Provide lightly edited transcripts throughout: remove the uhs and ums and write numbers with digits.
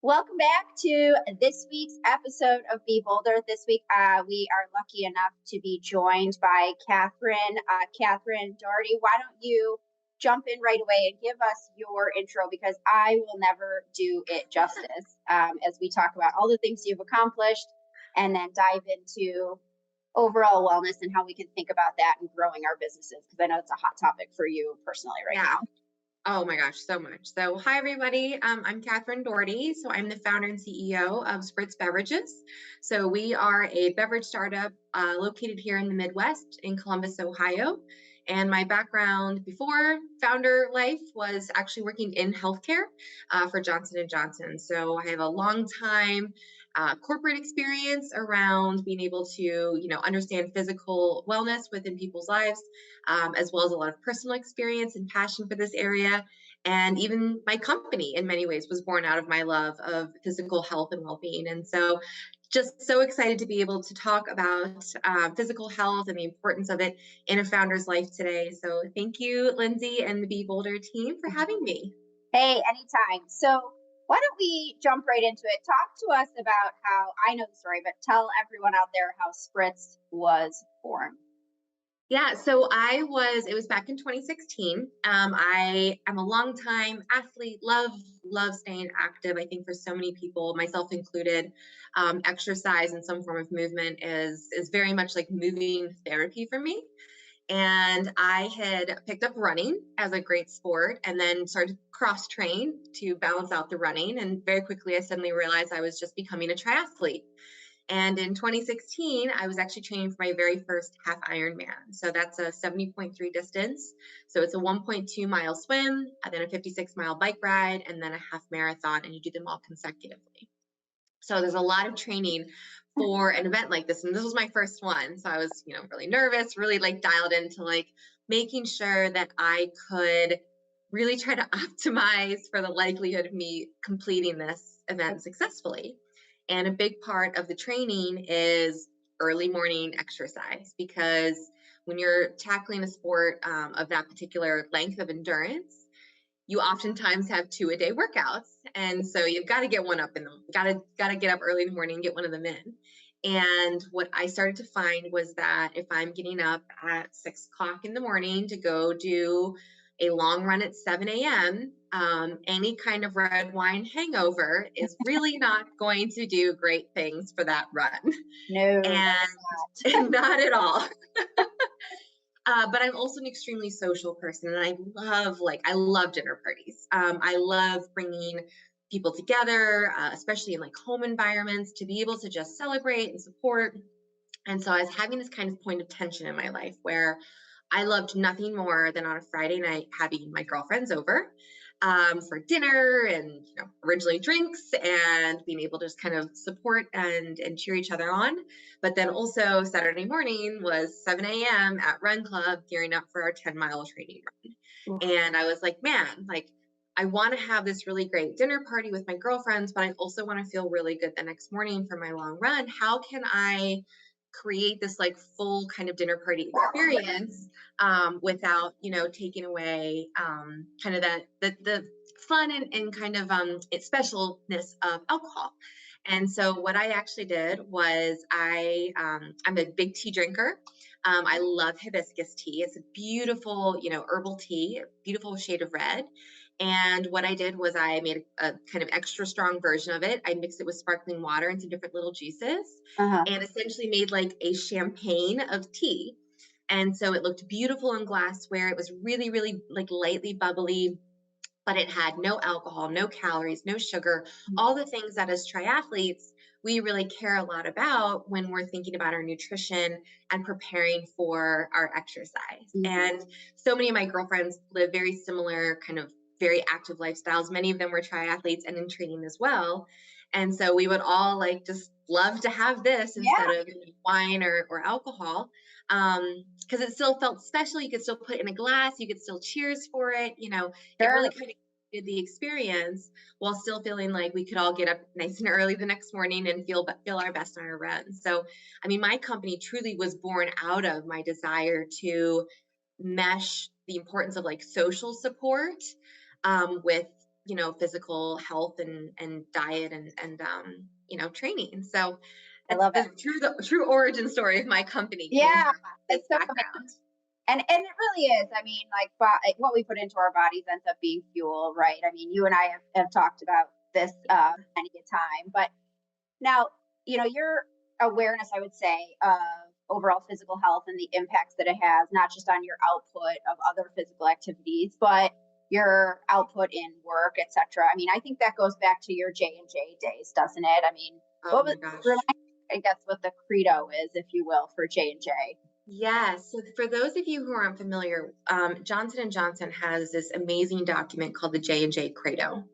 Welcome back to this week's episode of Be Bolder. This week, we are lucky enough to be joined by Catherine. Catherine Doherty, why don't you jump in right away and give us your intro, because I will never do it justice as we talk about all the things you've accomplished and then dive into overall wellness and how we can think about that and growing our businesses, because I know it's a hot topic for you personally right now. Oh my gosh, so much. So hi, everybody. I'm Catherine Doherty. So I'm the founder and CEO of Spritz Beverages. So we are a beverage startup located here in the Midwest in Columbus, Ohio. And my background before founder life was actually working in healthcare for Johnson & Johnson. So I have a long time corporate experience around being able to, understand physical wellness within people's lives, as well as a lot of personal experience and passion for this area. And even my company, in many ways, was born out of my love of physical health and well-being. And so just so excited to be able to talk about physical health and the importance of it in a founder's life today. So thank you, Lindsay and the Be Bolder team, for having me. Hey, anytime. So why don't we jump right into it? Talk to us about how, I know the story, but tell everyone out there how Spritz was born. Yeah, so it was back in 2016. I am a longtime athlete, love staying active. I think for so many people, myself included, exercise and some form of movement is very much like moving therapy for me. And I had picked up running as a great sport and then started cross train to balance out the running. And very quickly, I suddenly realized I was just becoming a triathlete. And in 2016, I was actually training for my very first half Ironman. So that's a 70.3 distance. So it's a 1.2 mile swim, and then a 56-mile bike ride, and then a half marathon, and you do them all consecutively. So there's a lot of training for an event like this. And this was my first one. So I was, really nervous, really dialed into making sure that I could really try to optimize for the likelihood of me completing this event successfully. And a big part of the training is early morning exercise, because when you're tackling a sport of that particular length of endurance, you oftentimes have 2-a-day workouts. And so you've got to get one up in them. Got to get up early in the morning and get one of them in. And what I started to find was that if I'm getting up at 6 o'clock in the morning to go do a long run at 7 a.m., any kind of red wine hangover is really not going to do great things for that run. No, and not at all. But I'm also an extremely social person, and I love dinner parties. I love bringing people together, especially in home environments, to be able to just celebrate and support. And so I was having this kind of point of tension in my life where I loved nothing more than on a Friday night having my girlfriends over for dinner and originally drinks, and being able to just kind of support and cheer each other on. But then also Saturday morning was 7 a.m. at Run Club, gearing up for our 10-mile training run. And I was like, man, I want to have this really great dinner party with my girlfriends, but I also want to feel really good the next morning for my long run. How can I create this full kind of dinner party experience without taking away kind of the fun and kind of specialness of alcohol? And so what I actually did was I'm a big tea drinker. I love hibiscus tea. It's a beautiful herbal tea, beautiful shade of red. And what I did was I made a kind of extra strong version of it. I mixed it with sparkling water and some different little juices, and essentially made a champagne of tea. And so it looked beautiful in glassware. It was really, really lightly bubbly, but it had no alcohol, no calories, no sugar, all the things that as triathletes, we really care a lot about when we're thinking about our nutrition and preparing for our exercise. And so many of my girlfriends live very similar kind of very active lifestyles. Many of them were triathletes and in training as well. And so we would all just love to have this instead of wine or alcohol, because it still felt special. You could still put it in a glass. You could still cheers for it. It really kind of did the experience while still feeling like we could all get up nice and early the next morning and feel our best on our run. So, my company truly was born out of my desire to mesh the importance of social support with physical health and diet and training. So I that's love it. the true origin story of my company came Yeah, from this it's so amazing. background. And it really is. I mean, like what we put into our bodies ends up being fuel, right? I mean, you and I have talked about this many a time. But now, your awareness, I would say, of overall physical health and the impacts that it has, not just on your output of other physical activities, but your output in work, etc. I mean, I think that goes back to your J&J days, doesn't it? I mean, Oh what was my gosh. remind me, I guess what the credo is, if you will, for J&J. Yes. So for those of you who aren't familiar, Johnson and Johnson has this amazing document called the J&J Credo.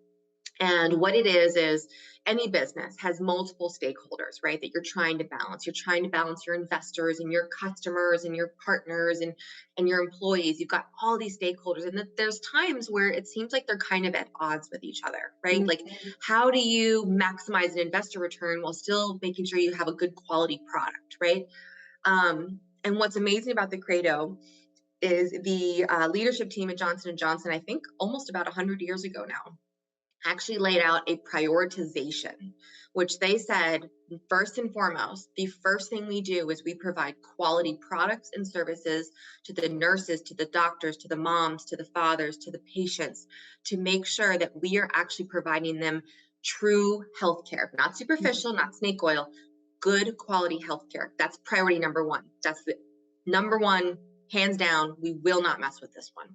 And what it is any business has multiple stakeholders, right? That you're trying to balance. You're trying to balance your investors and your customers and your partners and your employees. You've got all these stakeholders, and there's times where it seems like they're kind of at odds with each other, right? Like, how do you maximize an investor return while still making sure you have a good quality product, right? And what's amazing about the Credo is the leadership team at Johnson and Johnson, I think almost about 100 years ago now, actually laid out a prioritization, which they said, first and foremost, the first thing we do is we provide quality products and services to the nurses, to the doctors, to the moms, to the fathers, to the patients, to make sure that we are actually providing them true healthcare, not superficial, not snake oil, good quality healthcare. That's priority number one. That's the number one, hands down. We will not mess with this one.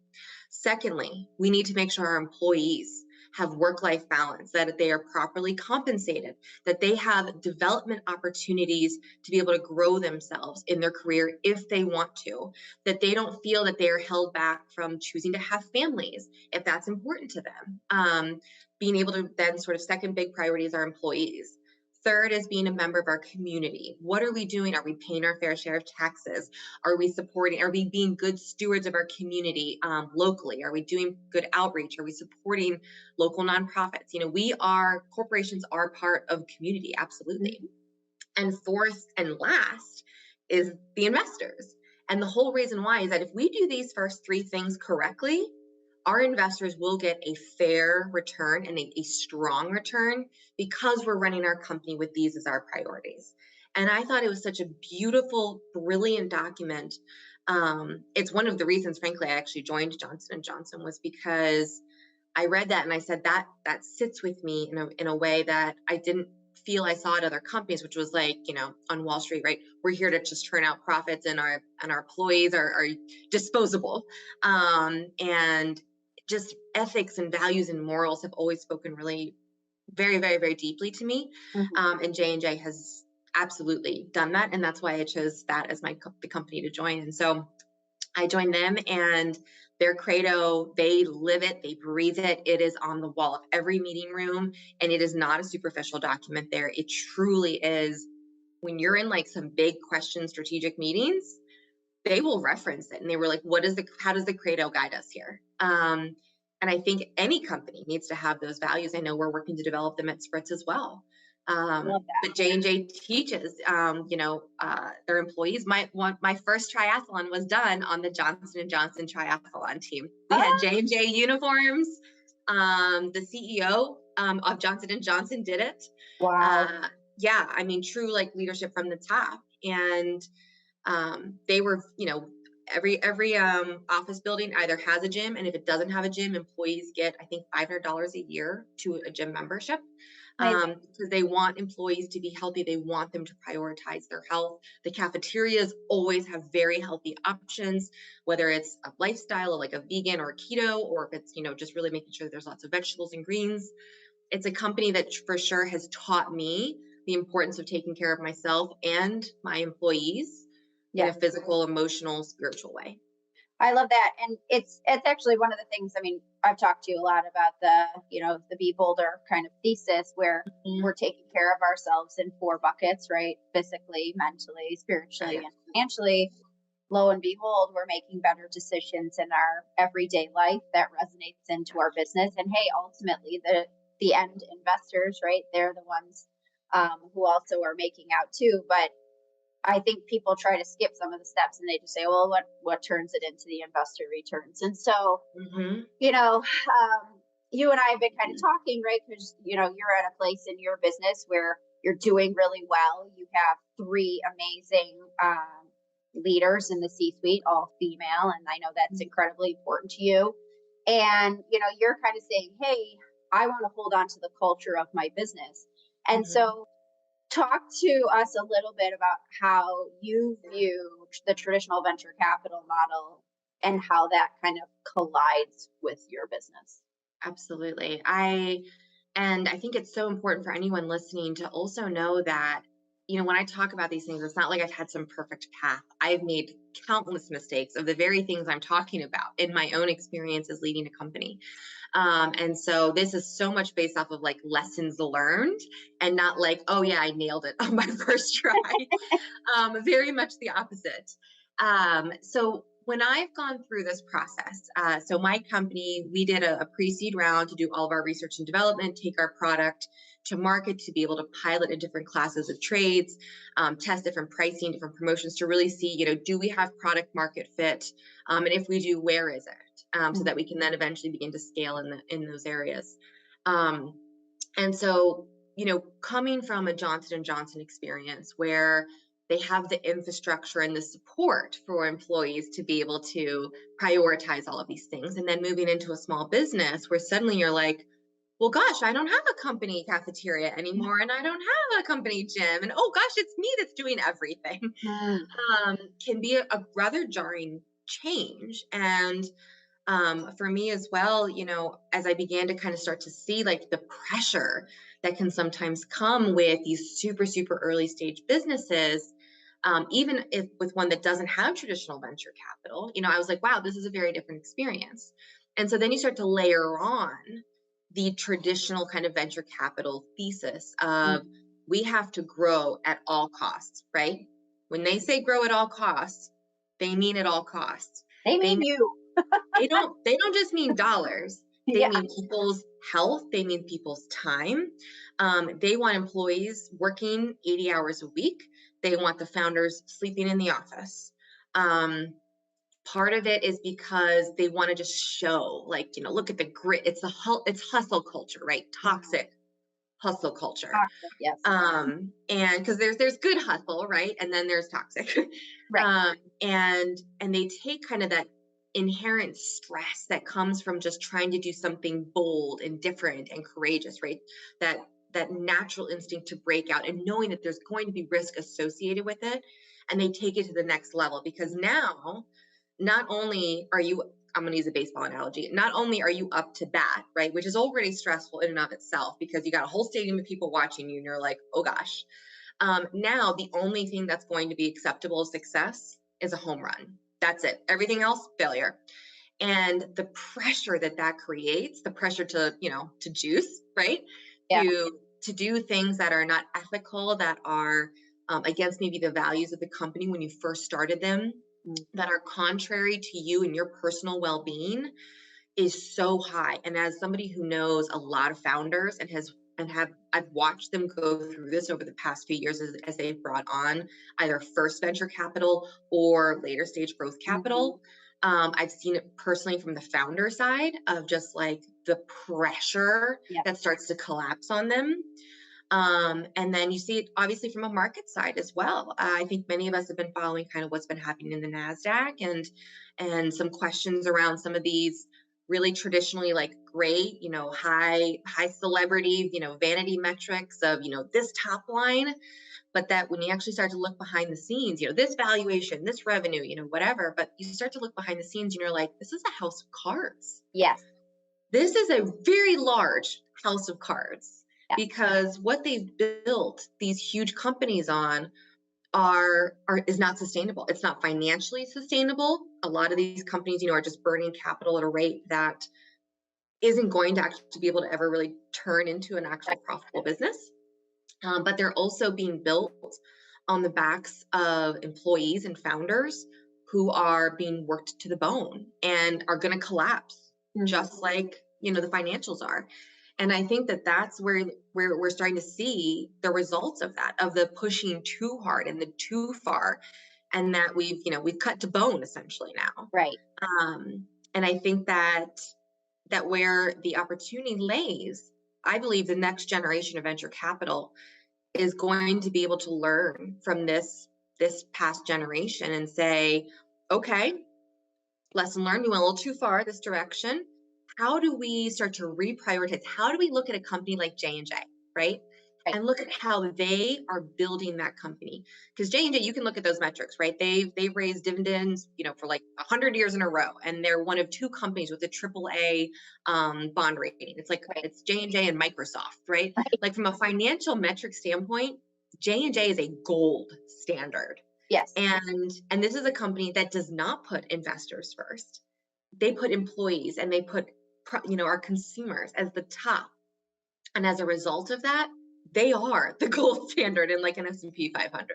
Secondly, we need to make sure our employees have work-life balance, that they are properly compensated, that they have development opportunities to be able to grow themselves in their career if they want to, that they don't feel that they are held back from choosing to have families if that's important to them. Being able to then sort of second big priority is our employees. Third is being a member of our community. What are we doing? Are we paying our fair share of taxes? Are we being good stewards of our community locally? Are we doing good outreach? Are we supporting local nonprofits? Corporations are part of community, absolutely. And fourth and last is the investors. And the whole reason why is that if we do these first three things correctly, our investors will get a fair return and a strong return because we're running our company with these as our priorities. And I thought it was such a beautiful, brilliant document. It's one of the reasons, frankly, I actually joined Johnson & Johnson was because I read that and I said that sits with me in a way that I didn't feel I saw at other companies, which was like, on Wall Street, right? We're here to just turn out profits and our employees are disposable. And just ethics and values and morals have always spoken really very, very, very deeply to me. And J&J has absolutely done that. And that's why I chose that as the company to join. And so I joined them, and their credo, they live it, they breathe it. It is on the wall of every meeting room, and it is not a superficial document there. It truly is. When you're in like some big question strategic meetings, they will reference it, and they were like, how does the credo guide us here? And I think any company needs to have those values. I know we're working to develop them at Spritz as well. But J&J teaches, their employees might want. My first triathlon was done on the Johnson & Johnson triathlon team. We had J&J uniforms. The CEO of Johnson & Johnson did it. Wow. Yeah, I mean, true like leadership from the top. And they were, every office building either has a gym, and if it doesn't have a gym, employees get, I think, $500 a year to a gym membership. Because they want employees to be healthy. They want them to prioritize their health. The cafeterias always have very healthy options, whether it's a lifestyle like a vegan or a keto, or if it's, just really making sure there's lots of vegetables and greens. It's a company that for sure has taught me the importance of taking care of myself and my employees in a physical, emotional, spiritual way. I love that. And it's actually one of the things, I mean, I've talked to you a lot about the Be Bolder kind of thesis where we're taking care of ourselves in 4 buckets, right? Physically, mentally, spiritually, and financially. Lo and behold, we're making better decisions in our everyday life that resonates into our business. And hey, ultimately the end investors, right? They're the ones who also are making out too. But I think people try to skip some of the steps and they just say, well, what turns it into the investor returns? And so, you and I have been kind of talking, right? Because you're at a place in your business where you're doing really well. You have three amazing leaders in the C-suite, all female, and I know that's incredibly important to you. And you're kind of saying, "Hey, I want to hold on to the culture of my business." And Mhm. so, talk to us a little bit about how you view the traditional venture capital model and how that kind of collides with your business. Absolutely. I think it's so important for anyone listening to also know that, when I talk about these things, it's not like I've had some perfect path. I've made countless mistakes of the very things I'm talking about in my own experiences leading a company. And so this is so much based off of like lessons learned and not like, oh yeah, I nailed it on my first try. Very much the opposite. So when I've gone through this process, so my company, we did a pre-seed round to do all of our research and development, take our product to market to be able to pilot in different classes of trades, test different pricing, different promotions to really see, do we have product market fit? And if we do, where is it? So that we can then eventually begin to scale in those areas. Um, and so, coming from a Johnson and Johnson experience where they have the infrastructure and the support for employees to be able to prioritize all of these things, and then moving into a small business where suddenly you're like, well, gosh, I don't have a company cafeteria anymore, and I don't have a company gym, and oh gosh, it's me that's doing everything. Mm, Can be a rather jarring change. And for me as well, as I began to kind of start to see like the pressure that can sometimes come with these super, super early stage businesses, even if with one that doesn't have traditional venture capital, I was like, wow, this is a very different experience. And so then you start to layer on the traditional kind of venture capital thesis mm. of we have to grow at all costs, right? When they say grow at all costs, they mean at all costs. They They mean you. they don't just mean dollars. They Yeah. mean people's health. They mean people's time. They want employees working 80 hours a week. They want the founders sleeping in the office. Um, Part of it is because they want to just show, like, look at the grit. It's hustle culture, right? Mhm. Toxic hustle culture. Toxic, yes. And because there's good hustle, right? And then there's toxic. Right. And they take kind of that inherent stress that comes from just trying to do something bold and different and courageous, right? That natural instinct to break out and knowing that there's going to be risk associated with it. And they take it to the next level because now not only are you, I'm going to use a baseball analogy, not only are you up to bat, right, which is already stressful in and of itself because you got a whole stadium of people watching you and you're like, oh gosh. Now the only thing that's going to be acceptable as success is a home run. That's it. Everything else, failure. And the pressure that creates, the pressure to juice, right, Yeah. to do things that are not ethical, that are against maybe the values of the company when you first started them, Mm. that are contrary to you and your personal well-being is so high. And as somebody who knows a lot of founders I've watched them go through this over the past few years as they've brought on either first venture capital or later stage growth Mhm. capital. I've seen it personally from the founder side of just like the pressure Yeah. that starts to collapse on them. And then you see it obviously from a market side as well. I think many of us have been following kind of what's been happening in the NASDAQ and some questions around some of these really traditionally like great, high celebrity, vanity metrics of, this top line, but that when you actually start to look behind the scenes, this valuation, this revenue, whatever, but you start to look behind the scenes and you're like, this is a house of cards. Yes. This is a very large house of cards Yeah. because what they've built these huge companies on are is not sustainable. It's not financially sustainable. A lot of these companies, are just burning capital at a rate that isn't going to actually be able to ever really turn into an actual profitable business. But they're also being built on the backs of employees and founders who are being worked to the bone and are going to collapse, Mhm. just like the financials are. And I think that that's where we're starting to see the results of that, of the pushing too hard and the too far, and that we've cut to bone essentially now. Right. And I think that that where the opportunity lays, I believe the next generation of venture capital is going to be able to learn from this past generation and say, okay, lesson learned, we went a little too far this direction. How do we start to reprioritize? How do we look at a company like J&J, right? Right. And look at how they are building that company. Because J&J, you can look at those metrics, right? They've raised dividends, for like 100 years in a row, and they're one of two companies with a AAA bond rating. It's like Right. it's J&J and Microsoft, right? Right. Like from a financial metric standpoint, J&J is a gold standard. Yes. And this is a company that does not put investors first. They put employees and they put our consumers as the top. And as a result of that, they are the gold standard in like an S&P 500.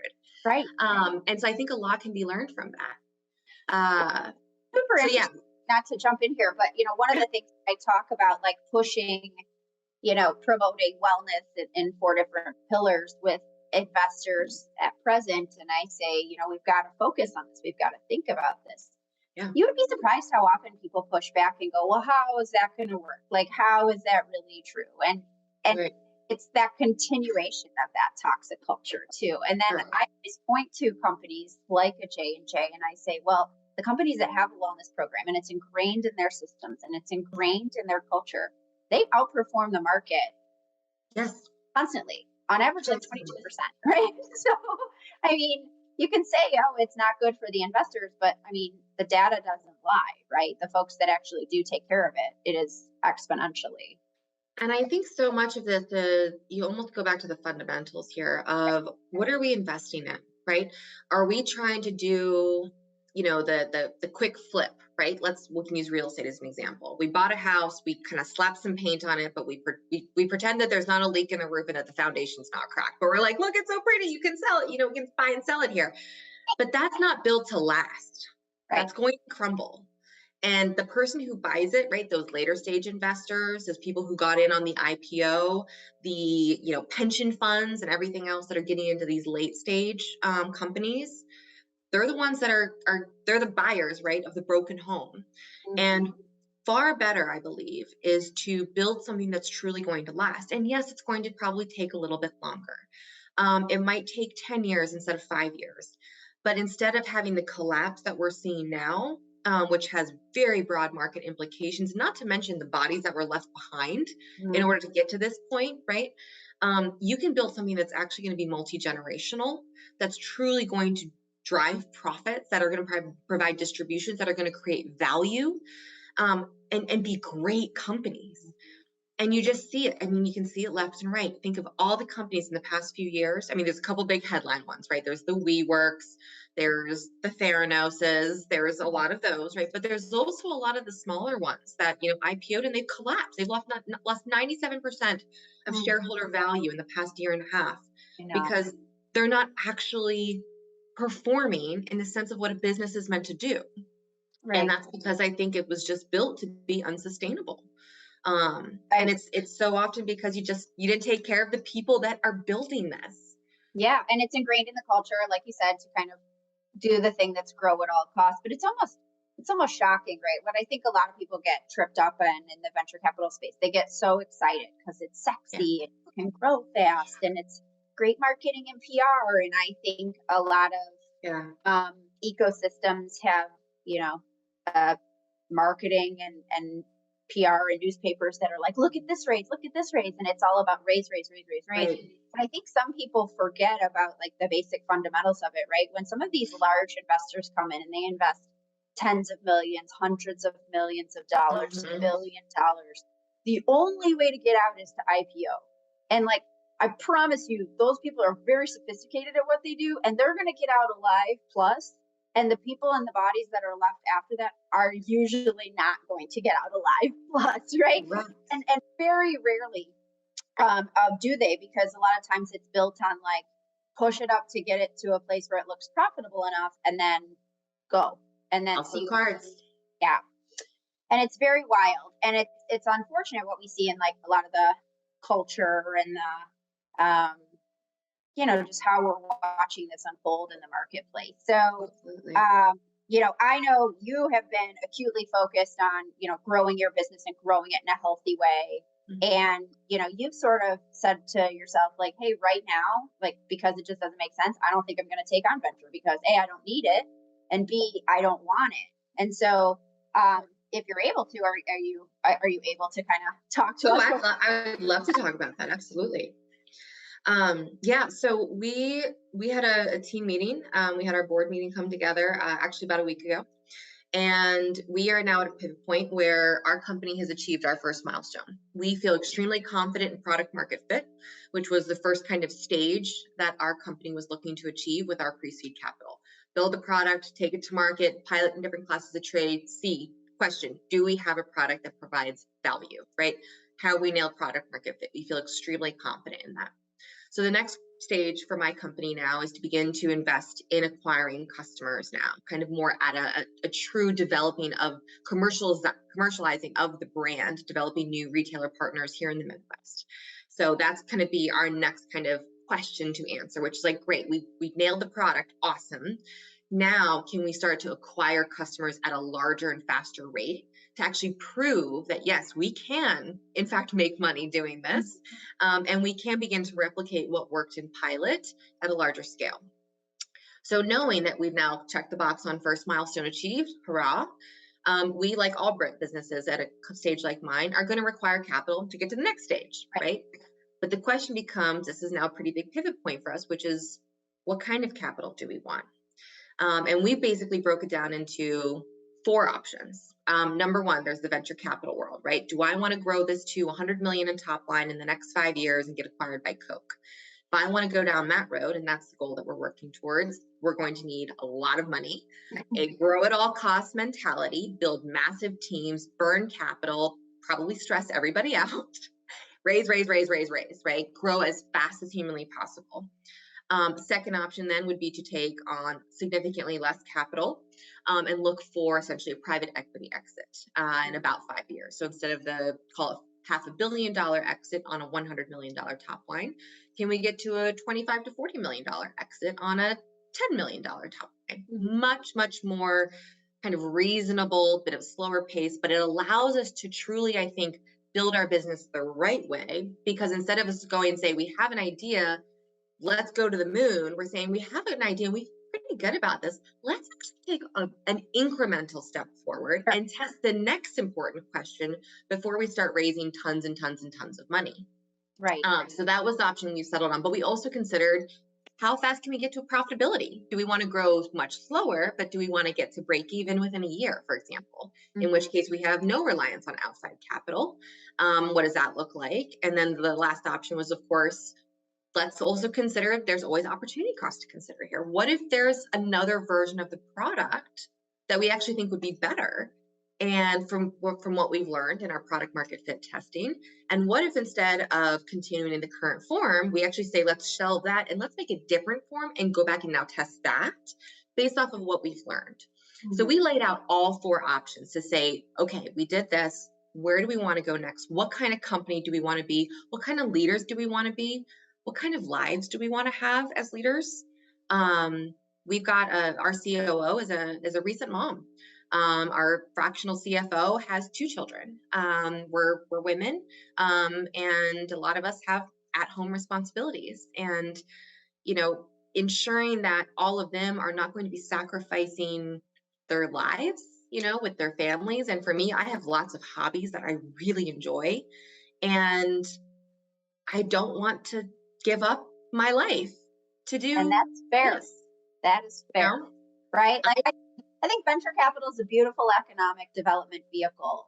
Right. And so I think a lot can be learned from that. Super So yeah. interesting. Not to jump in here, but one of the things I talk about, like pushing, promoting wellness in 4 different pillars with investors at present. And I say, we've got to focus on this. We've got to think about this. Yeah. You would be surprised how often people push back and go, well, how is that going to work? Like, how is that really true? And Right. it's that continuation of that toxic culture too. And then Right. I always point to companies like a J&J, and I say, well, the companies that have a wellness program and it's ingrained in their systems and it's ingrained in their culture, they outperform the market Yes. constantly, on average, like 22%, right? So, I mean, you can say, oh, it's not good for the investors, but I mean, the data doesn't lie, right? The folks that actually do take care of it, it is exponentially. And I think so much of this, you almost go back to the fundamentals here of what are we investing in, right? Are we trying to do, the quick flip, right? We can use real estate as an example. We bought a house, we kind of slapped some paint on it, but we pretend that there's not a leak in the roof and that the foundation's not cracked. But we're like, look, it's so pretty, you can sell it, we can buy and sell it here. But that's not built to last. Right. That's going to crumble. And the person who buys it, right, those later stage investors, those people who got in on the IPO, the pension funds and everything else that are getting into these late stage companies, they're the ones that they're the buyers, right, of the broken home. Mm-hmm. And far better, I believe, is to build something that's truly going to last. And yes, it's going to probably take a little bit longer. It might take 10 years instead of 5 years. But instead of having the collapse that we're seeing now, which has very broad market implications, not to mention the bodies that were left behind in order to get to this point, right? You can build something that's actually going to be multi-generational, that's truly going to drive profits, that are going to provide distributions, that are going to create value, and be great companies. And you just see it. I mean, you can see it left and right. Think of all the companies in the past few years. I mean, there's a couple big headline ones, right? There's the WeWorks, there's the Theranoses, there's a lot of those, right? But there's also a lot of the smaller ones that, IPO'd and they've collapsed. They've lost 97% of shareholder value in the past year and a half because they're not actually performing in the sense of what a business is meant to do. Right. And that's because I think it was just built to be unsustainable. And it's so often because you didn't take care of the people that are building this. Yeah. And it's ingrained in the culture, like you said, to kind of do the thing that's grow at all costs. But it's almost shocking, right? What I think a lot of people get tripped up in the venture capital space, they get so excited because it's sexy and it can grow fast and it's great marketing and PR. And I think a lot of ecosystems have, marketing and PR and newspapers that are like, look at this raise, and it's all about raise. Right. And I think some people forget about like the basic fundamentals of it, right? When some of these large investors come in and they invest tens of millions, hundreds of millions of dollars, $1 billion, the only way to get out is to IPO. And like, I promise you, those people are very sophisticated at what they do, and they're going to get out alive plus. And the people and the bodies that are left after that are usually not going to get out alive plus, right? And very rarely do they, because a lot of times it's built on like push it up to get it to a place where it looks profitable enough and then go. And then see cards. Yeah. And it's very wild. And it's unfortunate what we see in like a lot of the culture and the just how we're watching this unfold in the marketplace. So I know you have been acutely focused on, growing your business and growing it in a healthy way. Mhm. And, you've sort of said to yourself, like, hey, right now, like, because it just doesn't make sense, I don't think I'm going to take on venture because A, I don't need it, and B, I don't want it. And so, if you're able to, are you able to kind of talk to Oh, us? I would love to talk about that. Absolutely. Yeah, so we had a team meeting. We had our board meeting come together actually about a week ago, and we are now at a pivot point where our company has achieved our first milestone. We feel extremely confident in product market fit, which was the first kind of stage that our company was looking to achieve with our pre-seed capital. Build a product, take it to market, pilot in different classes of trade, see, question, do we have a product that provides value, right? How we nail product market fit. We feel extremely confident in that. So the next stage for my company now is to begin to invest in acquiring customers now, kind of more at a true developing of commercializing of the brand, developing new retailer partners here in the Midwest. So that's going to be our next kind of question to answer, which is like, great, we've nailed the product, awesome. Now, can we start to acquire customers at a larger and faster rate to actually prove that, yes, we can, in fact, make money doing this, and we can begin to replicate what worked in pilot at a larger scale. So knowing that we've now checked the box on first milestone achieved, hurrah, we, like all businesses at a stage like mine, are going to require capital to get to the next stage, right? But the question becomes, this is now a pretty big pivot point for us, which is, what kind of capital do we want? And we basically broke it down into 4 options. Number one, there's the venture capital world, right? Do I want to grow this to 100 million in top line in the next 5 years and get acquired by Coke? If I want to go down that road, and that's the goal that we're working towards, we're going to need a lot of money, a grow at all costs mentality, build massive teams, burn capital, probably stress everybody out, raise, right? Grow as fast as humanly possible. Second option then would be to take on significantly less capital and look for essentially a private equity exit in about 5 years. So instead of the, call it $500 million exit on a $100 million top line, can we get to a $25 to $40 million exit on a $10 million top line? Much more kind of reasonable, bit of slower pace, but it allows us to truly, I think, build our business the right way, because instead of us going and say, we have an idea, let's go to the moon, we're saying we have an idea, we're pretty good about this. Let's actually take an incremental step forward and test the next important question before we start raising tons and tons and tons of money. Right. So that was the option we settled on. But we also considered, how fast can we get to profitability? Do we want to grow much slower, but do we want to get to break even within a year, for example? In which case we have no reliance on outside capital. What does that look like? And then the last option was, of course, let's also consider there's always opportunity cost to consider here. What if there's another version of the product that we actually think would be better? And from what we've learned in our product market fit testing, and what if instead of continuing in the current form, we actually say, let's shelve that and let's make a different form and go back and now test that based off of what we've learned. So we laid out all 4 options to say, okay, we did this. Where do we want to go next? What kind of company do we want to be? What kind of leaders do we want to be? What kind of lives do we want to have as leaders? We've got our COO is a recent mom. Our fractional CFO has 2 children. We're women, and a lot of us have at-home responsibilities. And, ensuring that all of them are not going to be sacrificing their lives, with their families. And for me, I have lots of hobbies that I really enjoy. And I don't want to give up my life to do. And that's fair. This, That is fair, right? Like, I think venture capital is a beautiful economic development vehicle,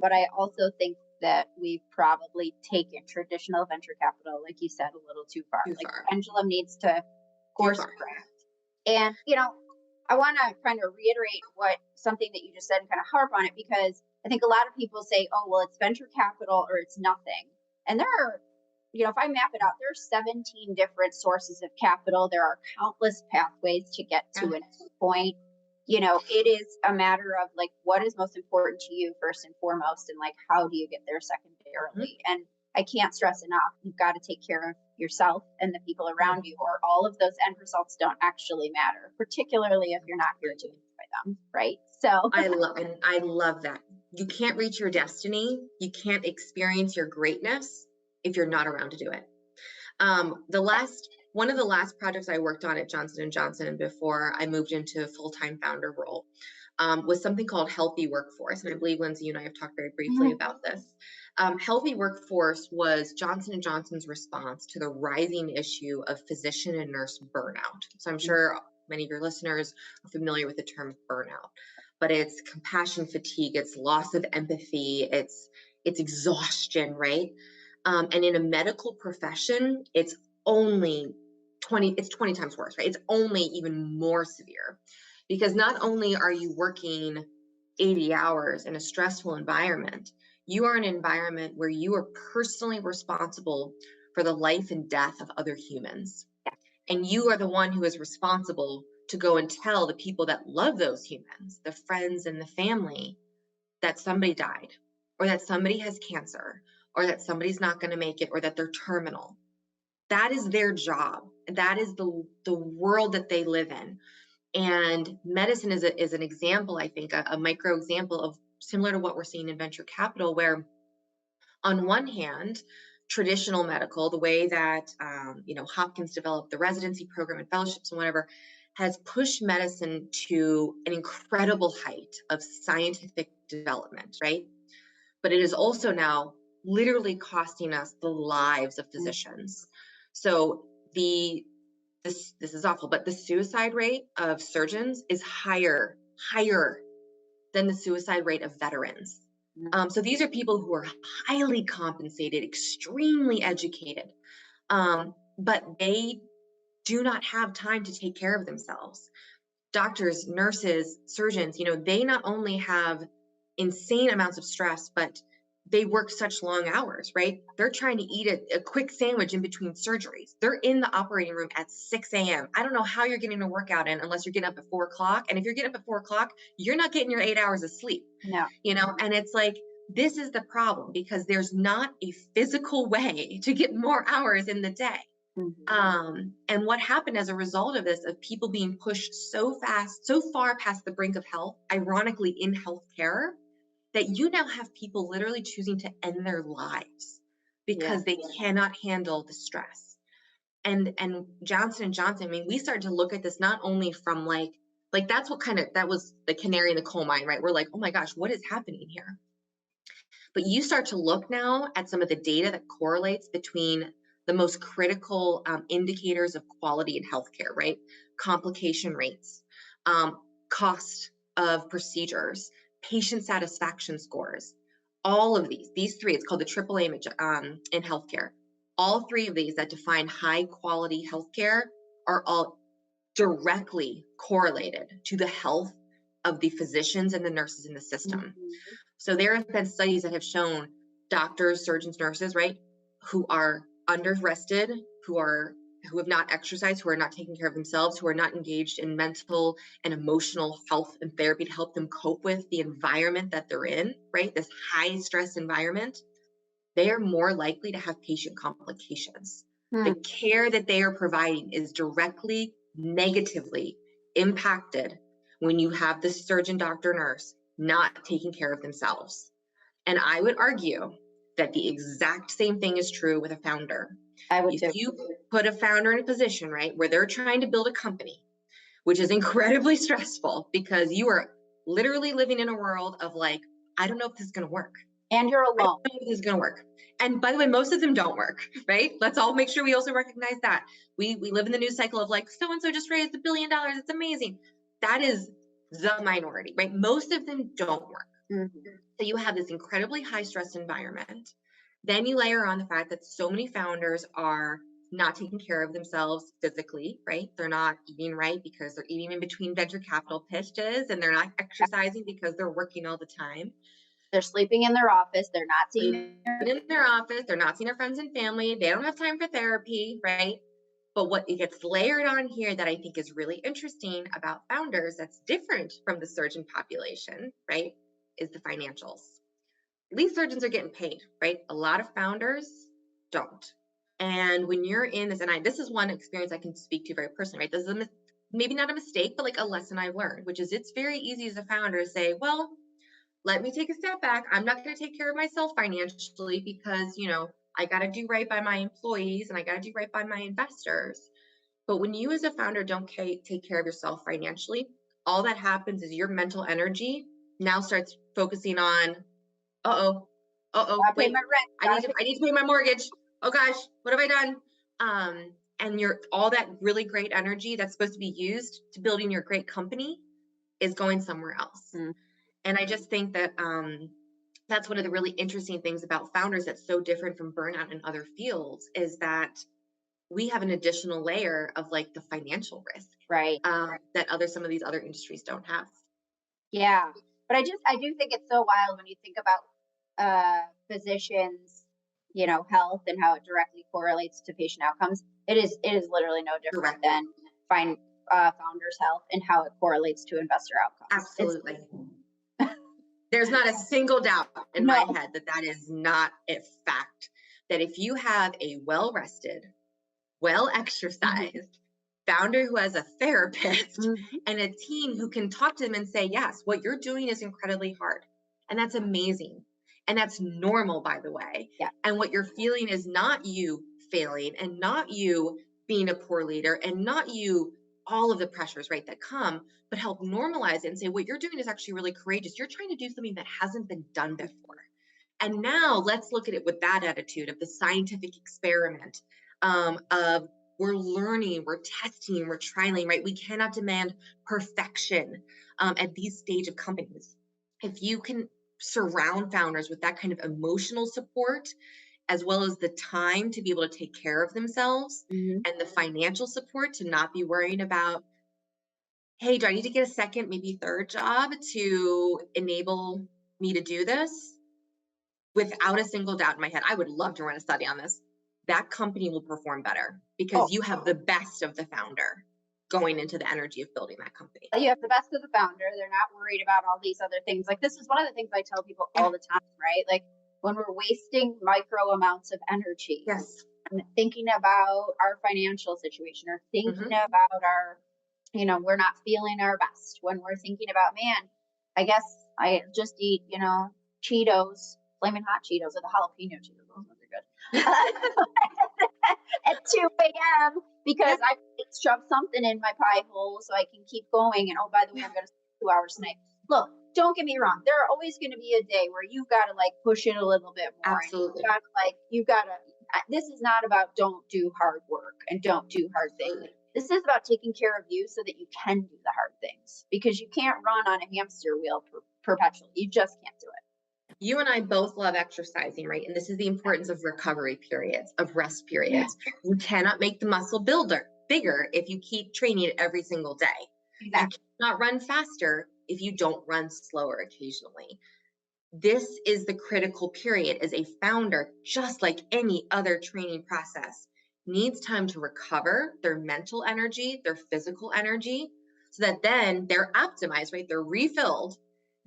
but I also think that we've probably taken traditional venture capital, like you said, a little too far. The pendulum needs to course correct. And I want to kind of reiterate something that you just said and kind of harp on it, because I think a lot of people say, oh, well, it's venture capital or it's nothing. And there are, if I map it out, there are 17 different sources of capital. There are countless pathways to get to an point. It is a matter of like, what is most important to you first and foremost, and like, how do you get there secondarily? And I can't stress enough, you've got to take care of yourself and the people around you, or all of those end results don't actually matter, particularly if you're not here to enjoy them, right? So I love that. You can't reach your destiny. You can't experience your greatness if you're not around to do it. One of the last projects I worked on at Johnson & Johnson before I moved into a full-time founder role was something called Healthy Workforce. And I believe, Lindsay, you and I have talked very briefly about this. Healthy Workforce was Johnson & Johnson's response to the rising issue of physician and nurse burnout. So I'm sure many of your listeners are familiar with the term burnout, but it's compassion fatigue, it's loss of empathy, it's exhaustion, right? And in a medical profession, it's 20 times worse, right? It's only even more severe, because not only are you working 80 hours in a stressful environment, you are in an environment where you are personally responsible for the life and death of other humans. And you are the one who is responsible to go and tell the people that love those humans, the friends and the family, that somebody died, or that somebody has cancer, or that somebody's not going to make it, or that they're terminal. That is their job. That is the world that they live in. And medicine is an example, I think, a micro example of similar to what we're seeing in venture capital, where on one hand, traditional medical, the way that Hopkins developed the residency program and fellowships and whatever, has pushed medicine to an incredible height of scientific development, right? But it is also now literally costing us the lives of physicians. So this is awful, but the suicide rate of surgeons is higher than the suicide rate of veterans. So these are people who are highly compensated, extremely educated, but they do not have time to take care of themselves. Doctors, nurses, surgeons, they not only have insane amounts of stress, but they work such long hours, right? They're trying to eat a quick sandwich in between surgeries. They're in the operating room at 6 a.m. I don't know how you're getting a workout in unless you're getting up at 4 o'clock. And if you're getting up at 4 o'clock, you're not getting your 8 hours of sleep. No. And it's like, this is the problem, because there's not a physical way to get more hours in the day. And what happened as a result of this, of people being pushed so far past the brink of health, ironically in healthcare, that you now have people literally choosing to end their lives because they cannot handle the stress. And Johnson & Johnson, I mean, we started to look at this not only from like that was the canary in the coal mine, right? We're like, oh my gosh, what is happening here? But you start to look now at some of the data that correlates between the most critical indicators of quality in healthcare, right? Complication rates, cost of procedures, patient satisfaction scores, all of these three, it's called the triple aim in healthcare. All three of these that define high quality healthcare are all directly correlated to the health of the physicians and the nurses in the system. So there have been studies that have shown doctors, surgeons, nurses, right, who are under-rested, who have not exercised, who are not taking care of themselves, who are not engaged in mental and emotional health and therapy to help them cope with the environment that they're in, right? This high stress environment. They are more likely to have patient complications. The care that they are providing is directly negatively impacted when you have the surgeon, doctor, nurse not taking care of themselves. And I would argue that the exact same thing is true with a founder. I would too. If you put a founder in a position, right, where they're trying to build a company, which is incredibly stressful because you are literally living in a world of like, I don't know if this is going to work. And you're alone. I don't know if this is going to work. And by the way, most of them don't work, right? Let's all make sure we also recognize that. We live in the news cycle of like, so-and-so just raised $1 billion. It's amazing. That is the minority, right? Most of them don't work. So you have this incredibly high stress environment. Then you layer on the fact that so many founders are not taking care of themselves physically, right? They're not eating right because they're eating in between venture capital pitches, and they're not exercising because they're working all the time. They're sleeping in their office. They're not seeing in their office. They're not seeing their friends and family. They don't have time for therapy, right? But what it gets layered on here that I think is really interesting about founders that's different from the surgeon population, right, is the financials. These surgeons are getting paid, right? A lot of founders don't. And when you're in this, and this is one experience I can speak to very personally, right? maybe not a mistake, but like a lesson I've learned, which is it's very easy as a founder to say, well, let me take a step back. I'm not going to take care of myself financially because, I got to do right by my employees and I got to do right by my investors. But when you as a founder don't take care of yourself financially, all that happens is your mental energy now starts focusing on, uh-oh, Gotta pay wait, my rent. I need to pay my mortgage. Oh gosh, what have I done? And all that really great energy that's supposed to be used to building your great company is going somewhere else. Mm. And I just think that that's one of the really interesting things about founders that's so different from burnout in other fields is that we have an additional layer of like the financial risk Right. that some of these other industries don't have. Yeah. But I do think it's so wild when you think about physicians, health and how it directly correlates to patient outcomes. It is literally no different Directly. than founders' health and how it correlates to investor outcomes. It's Absolutely. There's not a single doubt in my no. head that that is not a fact. That if you have a well-rested, well-exercised founder who has a therapist Mhm. and a team who can talk to them and say, yes, what you're doing is incredibly hard. And that's amazing. And that's normal, by the way. Yeah. And what you're feeling is not you failing and not you being a poor leader and not you, all of the pressures, right, that come, but help normalize it and say, what you're doing is actually really courageous. You're trying to do something that hasn't been done before. And now let's look at it with that attitude of the scientific experiment of we're learning, we're testing, we're trialing, right? We cannot demand perfection at these stage of companies. If you can surround founders with that kind of emotional support, as well as the time to be able to take care of themselves Mhm. and the financial support to not be worrying about, hey, do I need to get a second, maybe third job to enable me to do this? Without a single doubt in my head, I would love to run a study on this. That company will perform better Oh, because you have the best of the founder going into the energy of building that company. you have the best of the founder. They're not worried about all these other things. Like this is one of the things I tell people Yeah. all the time, right? Like when we're wasting micro amounts of energy Yes. and thinking about our financial situation or thinking Hmm. about our, we're not feeling our best. When we're thinking about, man, I guess I just eat, Cheetos, flaming hot Cheetos or the jalapeno Cheetos. Those ones are good. At 2 a.m. because I shoved something in my pie hole so I can keep going. And oh, by the way, I'm going to sleep 2 hours tonight. Look, don't get me wrong. There are always going to be a day where you've got to like push it a little bit more. And Absolutely. you've got to, this is not about don't do hard work and don't do hard things. Absolutely. This is about taking care of you so that you can do the hard things because you can't run on a hamster wheel perpetually. You just can't do it. You and I both love exercising, right? And this is the importance of recovery periods, of rest Yeah, periods. You cannot make the muscle builder bigger if you keep training it every single day. You exactly. cannot run faster if you don't run slower occasionally. This is the critical period as a founder, just like any other training process, needs time to recover their mental energy, their physical energy, so that then they're optimized, right? They're refilled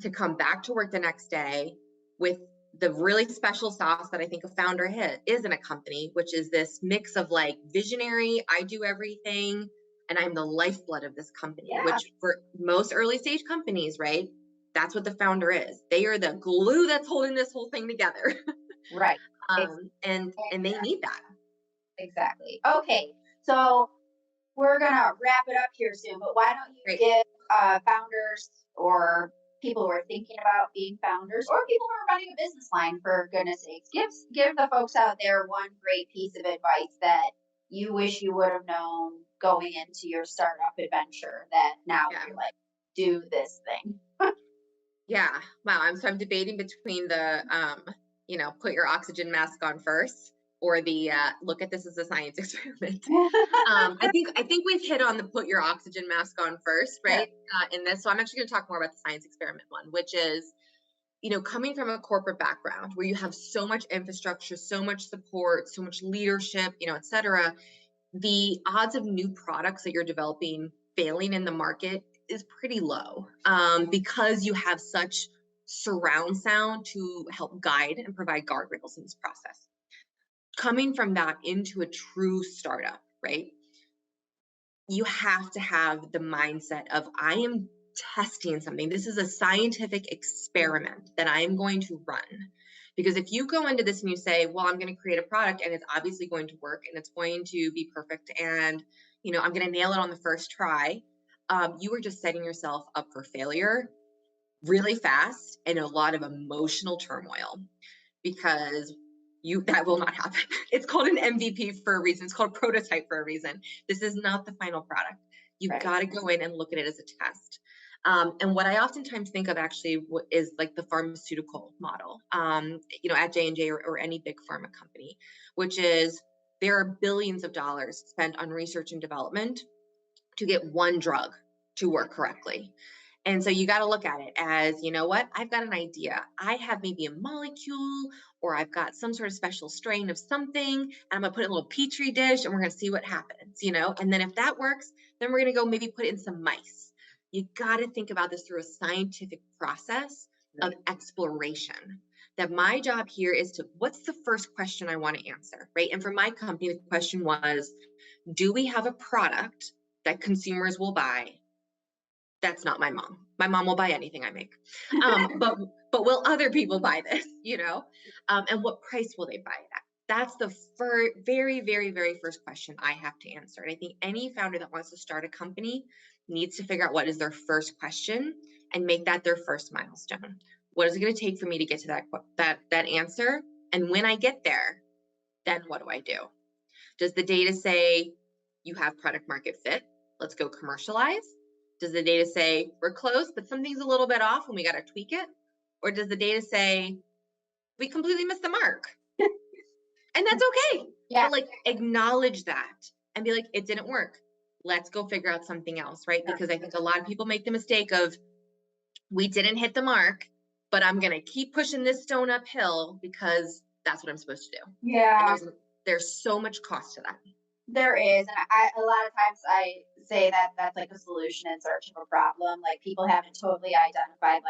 to come back to work the next day with the really special sauce that I think a founder is in a company, which is this mix of like visionary, I do everything, and I'm the lifeblood of this company, Yeah. which for most early stage companies, right? That's what the founder is. They are the glue that's holding this whole thing together. Right. And they need that. Exactly. Okay. So we're gonna wrap it up here soon, but why don't you Right. give founders or people who are thinking about being founders or people who are running a business line for goodness sakes, give the folks out there one great piece of advice that you wish you would have known going into your startup adventure that now Yeah. you're like, do this thing. Yeah. Wow. I'm debating between the put your oxygen mask on first or the look at this as a science experiment. I think we've hit on the put your oxygen mask on first, right? In this. So I'm actually going to talk more about the science experiment one, which is, coming from a corporate background where you have so much infrastructure, so much support, so much leadership, et cetera, the odds of new products that you're developing failing in the market is pretty low because you have such surround sound to help guide and provide guardrails in this process. Coming from that into a true startup, right? you have to have the mindset of, I am testing something. This is a scientific experiment that I am going to run. Because if you go into this and you say, well, I'm going to create a product and it's obviously going to work and it's going to be perfect and, I'm going to nail it on the first try, you are just setting yourself up for failure really fast and a lot of emotional turmoil, because that will not happen. It's called an MVP for a reason. It's called prototype for a reason. This is not the final product. You've Right. got to go in and look at it as a test. And what I oftentimes think of actually is like the pharmaceutical model, at J&J or any big pharma company, which is there are billions of dollars spent on research and development to get one drug to work correctly. And so you got to look at it as, you know what, I've got an idea. I have maybe a molecule, or I've got some sort of special strain of something, and I'm going to put it in a little petri dish and we're going to see what happens, And then if that works, then we're going to go maybe put it in some mice. You got to think about this through a scientific process of exploration. That my job here is what's the first question I want to answer, right? And for my company, the question was, do we have a product that consumers will buy? That's not my mom. My mom will buy anything I make. But will other people buy this, And what price will they buy it at? That's the very, very, very first question I have to answer. And I think any founder that wants to start a company needs to figure out what is their first question and make that their first milestone. What is it going to take for me to get to that answer? And when I get there, then what do I do? Does the data say you have product market fit? Let's go commercialize. Does the data say we're close, but something's a little bit off and we got to tweak it? Or does the data say we completely missed the mark? And that's okay. Yeah. But acknowledge that and be like, it didn't work. Let's go figure out something else, right? Because I think a lot of people make the mistake of, we didn't hit the mark, but I'm going to keep pushing this stone uphill because that's what I'm supposed to do. Yeah. And there's so much cost to that. There is. And a lot of times I say that that's like a solution in search of a problem. Like, people haven't totally identified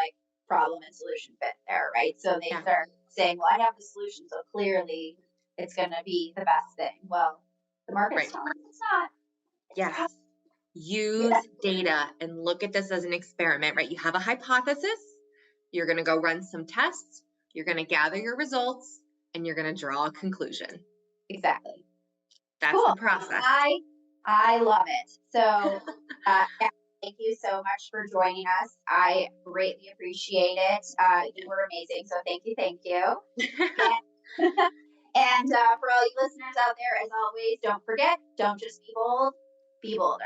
problem and solution fit there, right? So they start saying, well, I have the solution, so clearly it's going to be the best thing. Well, the market's telling us it's not. Yes. Use data and look at this as an experiment, right? You have a hypothesis. You're going to go run some tests. You're going to gather your results and you're going to draw a conclusion. Exactly. That's cool. The process. I love it. So thank you so much for joining us. I greatly appreciate it. You were amazing. So thank you. And for all you listeners out there, as always, don't forget, don't just be bold, be bolder.